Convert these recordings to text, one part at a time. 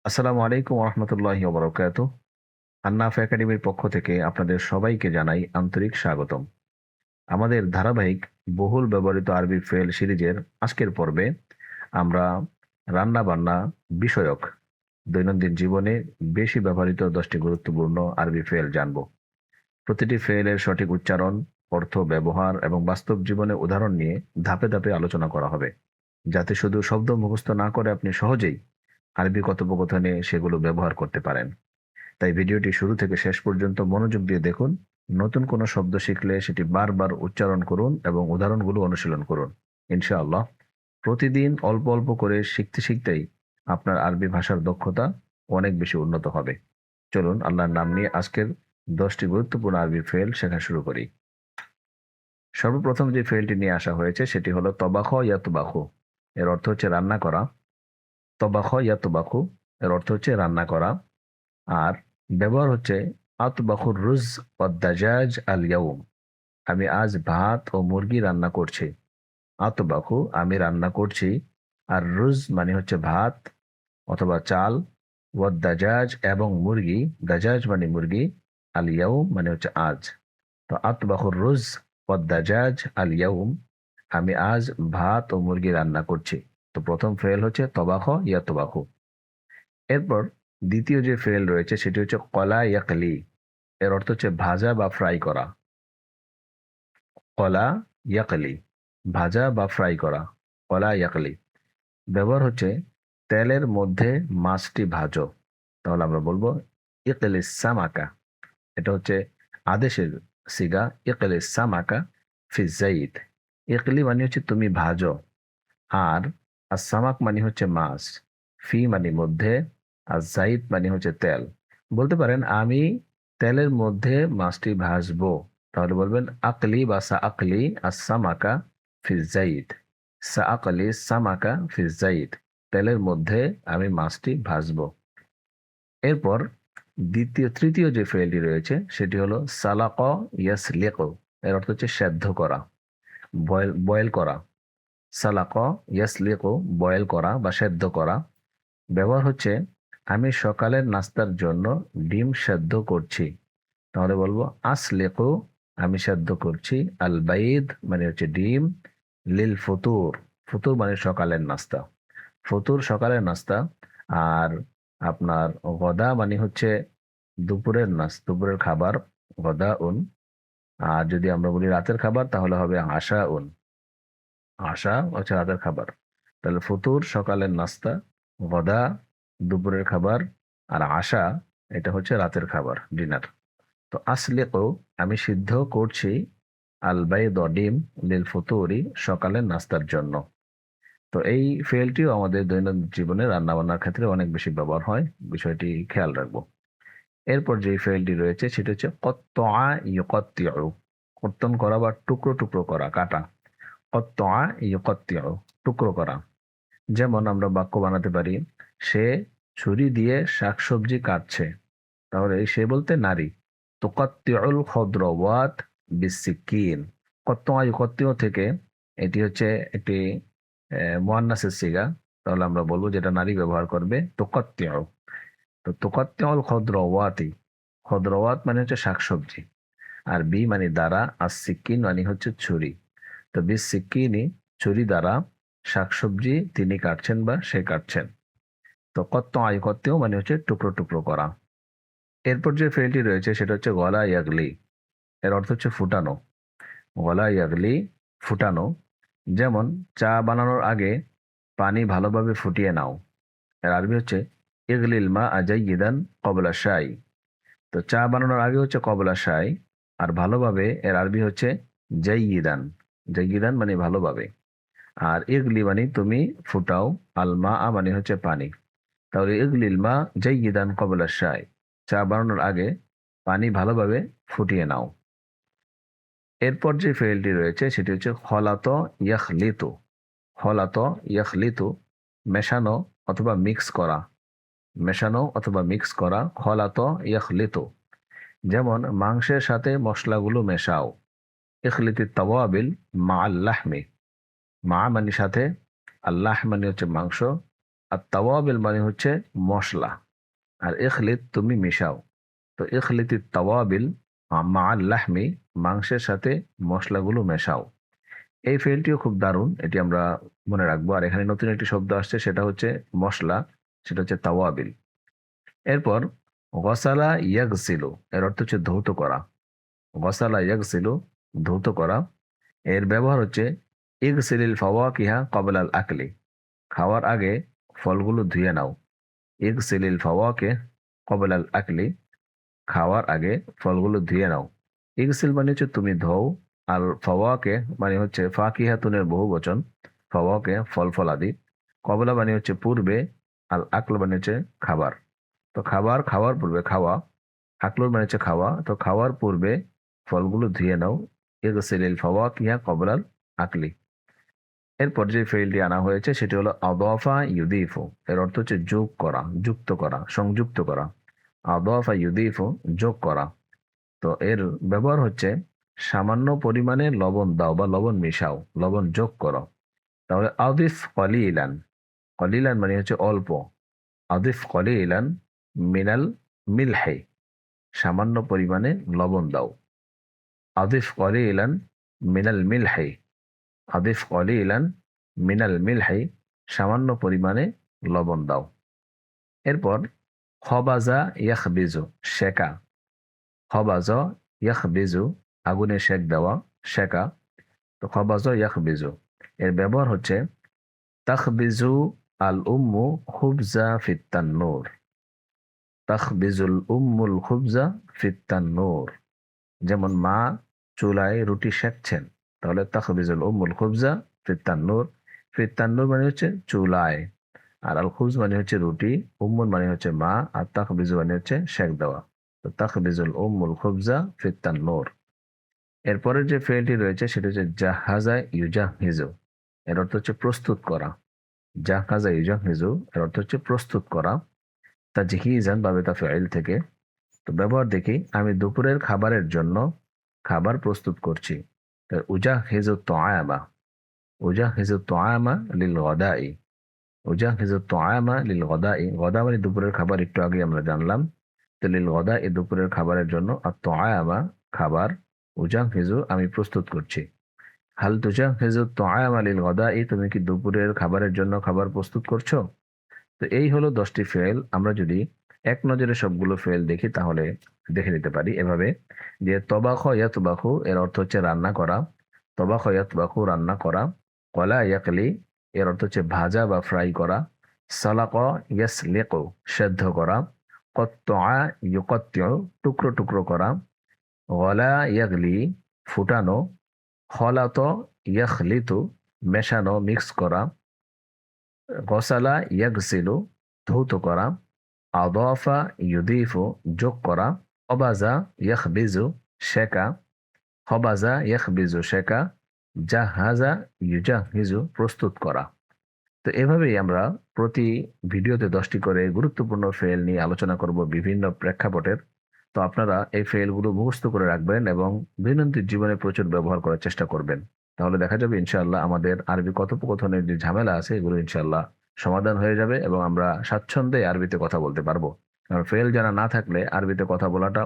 আসসালামু আলাইকুম রহমতুল্লাহি ওবরাকাতুহ। আন্নাফ একাডেমির পক্ষ থেকে আপনাদের সবাইকে জানাই আন্তরিক স্বাগতম। আমাদের ধারাবাহিক বহুল ব্যবহৃত আরবি ফেল সিরিজের আজকের পর্বে আমরা রান্না বান্না বিষয়ক দৈনন্দিন জীবনে বেশি ব্যবহৃত 10টি গুরুত্বপূর্ণ আরবি ফেল জানব। প্রতিটি ফেলের সঠিক উচ্চারণ, অর্থ, ব্যবহার এবং বাস্তব জীবনে উদাহরণ নিয়ে ধাপে ধাপে আলোচনা করা হবে, যাতে শুধু শব্দ মুখস্থ না করে আপনি সহজেই আরবি কথোপকথনে সেগুলো ব্যবহার করতে পারেন। তাই ভিডিওটি শুরু থেকে শেষ পর্যন্ত মনোযোগ দিয়ে দেখুন। নতুন কোনো শব্দ শিখলে সেটি বারবার উচ্চারণ করুন এবং উদাহরণগুলো অনুশীলন করুন। ইনশাআল্লাহ প্রতিদিন অল্প অল্প করে শিখতে শিখতেই আপনার আরবি ভাষার দক্ষতা অনেক বেশি উন্নত হবে। চলুন আল্লাহর নাম নিয়ে আজকের 10টি গুরুত্বপূর্ণ আরবি ফেল শেখা শুরু করি। সর্বপ্রথম যে ফেলটি নিয়ে আসা হয়েছে সেটি হলো তবাখ ইয়া তুবাখু। এর অর্থ হচ্ছে রান্না করা। তবাখ ইয়া তুবাখু এর অর্থ হচ্ছে রান্না করা। আর ব্যবহার হচ্ছে আতবাখুর রুজ ওয়াদ-দাজাজ আল-ইয়াউম। আমি আজ ভাত ও মুরগি রান্না করছি। আতবাখু আমি রান্না করছি। আর রুজ মানে হচ্ছে ভাত অথবা চাল। ওয়াদ-দাজাজ এবং মুরগি, দাজাজ মানে মুরগি, আল-ইয়াউম মানে হচ্ছে আজ। তো আতবাখুর রুজ ওয়াদ-দাজাজ আল-ইয়াউম, আমি আজ ভাত ও মুরগি রান্না করছি। তো প্রথম ফেল হচ্ছে তবাখ ইয়া তবাখু। এরপর দ্বিতীয় যে ফেল রয়েছে সেটি হচ্ছে কলা ইয়াকলি। এর অর্থ হচ্ছে ভাজা বা ফ্রাই করা। কলা ইয়াকলি, ভাজা বা ফ্রাই করা। কলা ইয়াকলি ব্যবহার হচ্ছে তেলের মধ্যে মাছটি ভাজো। তাহলে আমরা বলবো ইকলিস সামাকা। এটা হচ্ছে আদেশের সিগা, ইকলিস সামাকা ফি জাইদ। ইকলি মানে হচ্ছে তুমি ভাজো, আর সামাক মানে হচ্ছে মাছ, ফি মানে মধ্যে, আর জাইদ মানে হচ্ছে তেল। বলতে পারেন আমি তেলের মধ্যে মাছটি ভাজবো। তাহলে বলবেন আকলি বা সা আকলি সামাকা ফি জাইদ। সা আকলি সামাকা ফি জাইদ, তেলের মধ্যে আমি মাছটি ভাজবো। এরপর তৃতীয় যে ফেলটি রয়েছে সেটি হলো সালাক ইয়াসলিক। এর অর্থ হচ্ছে সেদ্ধ করা, বয়েল বয়েল করা। সালাক ইয়াসলিকু বয়েল করা বা সেদ্ধ করা। ব্যবহার হচ্ছে আমি সকালের নাস্তার জন্য ডিম সেদ্ধ করছি। তাহলে বলবো আসলিকু আমি সেদ্ধ করছি, আল বাইদ মানে হচ্ছে ডিম, লিল ফুতুর, ফুতুর মানে সকালের নাস্তা, ফতুর সকালের নাস্তা। আর আপনার গদা মানে হচ্ছে দুপুরের দুপুরের খাবার, গদা উন। আর যদি আমরা বলি রাতের খাবার তাহলে হবে আশা উন। আশা হচ্ছে রাতের খাবার। তাহলে ফতুর সকালের নাস্তা, গদা দুপুরের খাবার, আর আশা এটা হচ্ছে রাতের খাবার, ডিনার। তো আসলিকু আমি সিদ্ধ করছি, আল বাইদ ডিম, লিল ফুতুরি সকালের নাস্তার জন্য। তো এই ফেলটিও আমাদের দৈনন্দিন জীবনে রান্না বান্নার ক্ষেত্রে অনেক বেশি ব্যবহার হয়, বিষয়টি খেয়াল রাখবো। এরপর যে ফেলটি রয়েছে সেটা হচ্ছে কত্তআ ইউকাত্তিউ, কর্তন করা বা টুকরো টুকরো করা, কাটা। কত্তআ ইউকাত্তিউ টুকরো করা। যেমন আমরা বাক্য বানাতে পারি সে ছুরি দিয়ে শাকসবজি কাটছে। তাহলে এই সে বলতে নারী। তুকাত্তিউল খদ্রওয়াত বিসসিকিন। কত্তআ ইউকাত্তিউ থেকে এটি হচ্ছে একটি মুয়ান্নাসের সিগা। তাহলে আমরা বলবো যেটা নারী ব্যবহার করবে তুকাত্তিউ। তো তুকাত্তিউল খদ্রওয়াতি, খদ্রওয়াত মানে হচ্ছে শাকসবজি, আর বি মানে দ্বারা, আর সিকিন মানে হচ্ছে ছুরি। তো বিস সিকিনি ছুরি দ্বারা শাকসবজি তিনি কাটছেন বা সে কাটছেন। তো কত্ত আয় কত্তেও মানে হচ্ছে টুকরো টুকরো করা। এরপর যে ফেলটি রয়েছে সেটা হচ্ছে গলা ইয়াগলি। এর অর্থ হচ্ছে ফুটানো। গলা ইয়াগলি ফুটানো। যেমন চা বানানোর আগে পানি ভালোভাবে ফুটিয়ে নাও। এর আরবি হচ্ছে ইগলিল মা আজাইয়িদান ক্বাবলা শাই। তো চা বানানোর আগে হচ্ছে ক্বাবলা শাই, আর ভালোভাবে এর আরবি হচ্ছে জাইয়িদান। জাইয়িদান মানে ভালোভাবে। আর ইগলি মানে তুমি ফুটাও, আল মা মানে হচ্ছে পানি। তাহলে ইগলিল মা জাইয়িদান ক্বাবলা শাই, চা বানানোর আগে পানি ভালোভাবে ফুটিয়ে নাও। এরপর যে ফেলটি রয়েছে সেটি হচ্ছে খলাত ইয়াখলিতু। খলাত ইয়াখলিতু মেশানো অথবা মিক্স করা। মেশানো অথবা মিক্স করা, খলাত ইয়াখলিতু। যেমন মাংসের সাথে মশলাগুলো মেশাও। ইখলিতি তাওয়াবিল মা আল্লাহমি। মা মানে সাথে, আল্লাহ মানে হচ্ছে মাংস, আর তাওয়াবিল মানে হচ্ছে মশলা, আর ইখলিত তুমি মিশাও। তো ইখলিতি তাওয়াবিল মাআল লাহমি, মাংসের সাথে মশলাগুলো মেশাও। এই ফেলটিও খুব দারুণ, এটি আমরা মনে রাখবো। আর এখানে নতুন একটি শব্দ আসছে, সেটা হচ্ছে মশলা, সেটা হচ্ছে তাওয়াবিল। এরপর গসালা ইয়াগসিলু, এর অর্থ হচ্ছে ধৌত করা। গসালা ইয়াগসিলু, ধৌত করা। এর ব্যবহার হচ্ছে ইগসিলিল ফাওয়াকিহা ক্বাবলাল আকলি, খাওয়ার আগে ফলগুলো ধুয়ে নাও। ইগসিলিল ফাওয়াকে ক্বাবলাল আকলি, খাওয়ার আগে ফলগুলো ধুয়ে নাও। ইগসিল মানে হচ্ছে তুমি ধোও, আর ফাওয়াকে মানে হচ্ছে ফাকিহাতুনের বহু বচন, ফাওয়াকে ফল ফলাদি। ক্বাবলা মানে হচ্ছে পূর্বে, আল আকল মানে হচ্ছে খাবার। তো খাবার খাওয়ার পূর্বে খাওয়া, আকলুর মানে হচ্ছে খাওয়া, তো খাওয়ার পূর্বে ফলগুলো ধুয়ে নাও। ইগসিলিল ফাওয়াকিহা ক্বাবলাল আকলি। এরপর যে ফেইলটি আনা হয়েছে সেটি হলো আদাফা ইউদিফু, এর অর্থ হচ্ছে যোগ করা, যুক্ত করা, সংযুক্ত করা। আদাফা ইউদিফু, যোগ করা। তো এর ব্যবহার হচ্ছে সামান্য পরিমাণে লবণ দাও বা লবণ মিশাও, লবণ যোগ করো। তাহলে আদিফ কলিলান, কলিলান মানে হচ্ছে অল্প। আদিফ কলিলান মিনাল মিলহে, সামান্য পরিমাণে লবণ দাও। আদিফ কলিলান মিনাল মিলহে, আদিফ কলিলান মিনাল মিলহি, সামান্য পরিমাণে লবণ দাও। এরপর খবাজা ইয়াখবিজু, শেকা। খবাজা ইয়াখবিজু, আগুনে শেক দেওয়া, শেকা। তো খবাজা ইয়াখবিজু, এর ব্যবহার হচ্ছে তাখবিজু আল উম্মু খুবজা ফিত তান্নুর। তাখবিজুল উম্মুল খুবজা ফিত তান্নুর, যেমন মা চুলায় রুটি সেকছেন, তাহলে তাখবিজুল উম্মুল খুবজা ফিত তান্নুর। ফিত তান্নুর মানে হচ্ছে চুলায়, আর আল খুবজ মানে হচ্ছে রুটি, উম্মুল মানে হচ্ছে মা, আর তাখবিজু মানে হচ্ছে সেক দেওয়া। তো তাখবিজুল উম্মুল খুবজা ফিত তান্নুর। এরপরের যে ফেলটি রয়েছে সেটা হচ্ছে জাহাজা ইউজাহিজু, এর অর্থ হচ্ছে প্রস্তুত করা। জাহাজা ইউজাহিজু, এর অর্থ হচ্ছে প্রস্তুত করা। তাজহিজান বাবে তা ফেইল থেকে। তো ব্যবহার দেখি, আমি দুপুরের খাবারের জন্য খাবার প্রস্তুত করছি। উজাহিজু তোয়ামা, উজাহিজু তোয়ামা লিল গদাই। উজাহিজু তোয়ামা লিল গদাই, গদা মানে দুপুরের খাবার, একটু আগে আমরা জানলাম। তো লিল গদা, এই দুপুরের খাবারের জন্য, আর তোয়ামা খাবার, উজাহিজু আমি প্রস্তুত করছি। হাল তুজাহিজু তোয়ামা লিল গদাই, তুমি কি দুপুরের খাবারের জন্য খাবার প্রস্তুত করছো? তো এই হলো 10টি ফেল। আমরা যদি এক নজরে সবগুলো ফেল দেখি তাহলে দেখে নিতে পারি এভাবে, যে তবাখ ইয়াতবাখু, এর অর্থ হচ্ছে রান্না করা। তবাখ ইয়াতবাখু, রান্না করা। কলা ইয়াকলি, এর অর্থ হচ্ছে ভাজা বা ফ্রাই করা। সালাক ইয়াসলিকু, সেদ্ধ করা। কত্তআ ইউকত্তিউ, টুকরো টুকরো করা। গলা ইয়াগলি, ফুটানো। খলাত ইয়াখলিতু, মেশানো, মিক্স করা। গসালা ইয়াগসিলু, ধৌত করা। আদাফা ইউদিফু, যোগ করা। খবাজা ইয়াখবিজু, শেকা। খবাজা ইয়াখবিজু, শেকা। জাহাজা ইউজাহিজু, প্রস্তুত করা। তো এভাবেই আমরা প্রতি ভিডিওতে 10টি করে গুরুত্বপূর্ণ ফেল নিয়ে আলোচনা করব বিভিন্ন প্রেক্ষাপটের। তো আপনারা এই ফেলগুলো মুখস্থ করে রাখবেন এবং দৈনন্দিন জীবনে প্রচুর ব্যবহার করার চেষ্টা করবেন। তাহলে দেখা যাবে ইনশাআল্লাহ আমাদের আরবি কথোপকথনের যে ঝামেলা আছে এগুলো ইনশাআল্লাহ সমাধান হয়ে যাবে এবং আমরা স্বাচ্ছন্দ্যে আরবিতে কথা বলতে পারবো। কারণ ফেল জানা না থাকলে আরবিতে কথা বলাটা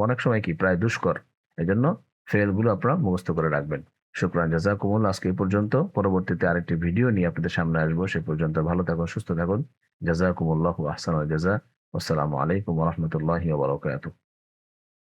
অনেক সময় কি প্রায় দুষ্কর। এজন্য ফেলগুলো আপনারা মুখস্থ করে রাখবেন। শুকরান, জাযাকুমুল্লাহ। আজকে এই পর্যন্ত। পরবর্তীতে আরেকটি ভিডিও নিয়ে আপনাদের সামনে আসবো। সে পর্যন্ত ভালো থাকুন, সুস্থ থাকুন। জাযাকুমুল্লাহু আহসানুল জাযা। আসসালামু আলাইকুম ওয়া রাহমাতুল্লাহি ওয়া বারাকাতুহু।